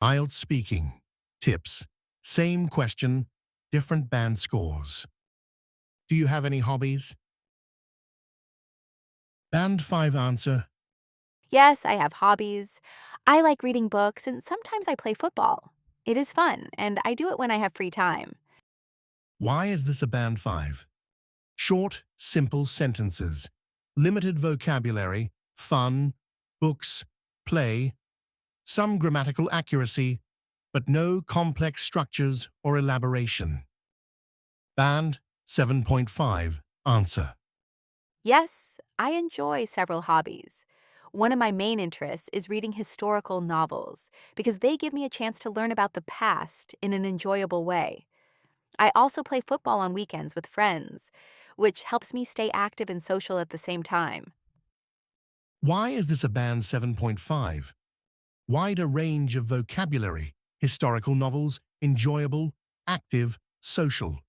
IELTS speaking. Tips. Same question, different band scores. Do you have any hobbies? Band 5 answer. Yes, I have hobbies. I like reading books and sometimes I play football. It is fun, and I do it when I have free time. Why is this a band 5? Short, simple sentences. Limited vocabulary, fun, books, play, some grammatical accuracy, but no complex structures or elaboration. Band 7.5 answer. Yes, I enjoy several hobbies. One of my main interests is reading historical novels because they give me a chance to learn about the past in an enjoyable way. I also play football on weekends with friends, which helps me stay active and social at the same time. Why is this a band 7.5? Wider range of vocabulary, historical novels, enjoyable, active, social.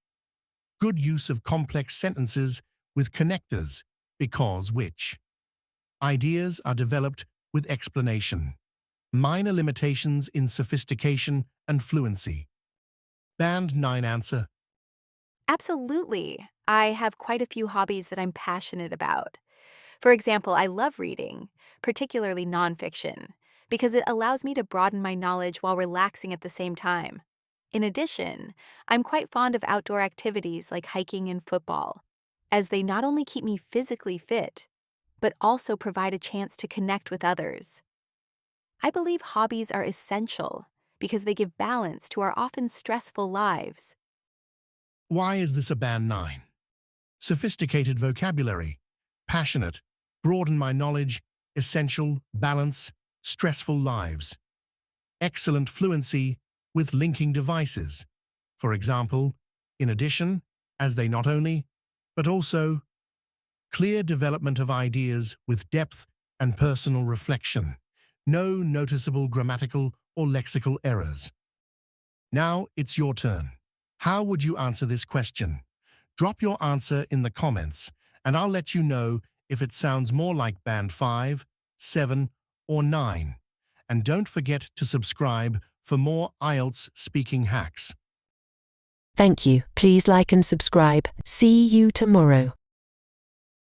Good use of complex sentences with connectors, because which. Ideas are developed with explanation. Minor limitations in sophistication and fluency. Band 9 answer. Absolutely. I have quite a few hobbies that I'm passionate about. For example, I love reading, particularly nonfiction, because it allows me to broaden my knowledge while relaxing at the same time. In addition, I'm quite fond of outdoor activities like hiking and football, as they not only keep me physically fit, but also provide a chance to connect with others. I believe hobbies are essential because they give balance to our often stressful lives. Why is this a band 9? Sophisticated vocabulary, passionate, broaden my knowledge, essential, balance, stressful lives. Excellent fluency with linking devices. For example, in addition, as they not only, but also clear development of ideas with depth and personal reflection. No noticeable grammatical or lexical errors. Now it's your turn. How would you answer this question? Drop your answer in the comments, and I'll let you know if it sounds more like band 5, 7, or 9. And don't forget to subscribe for more IELTS speaking hacks. Thank you. Please like and subscribe. See you tomorrow.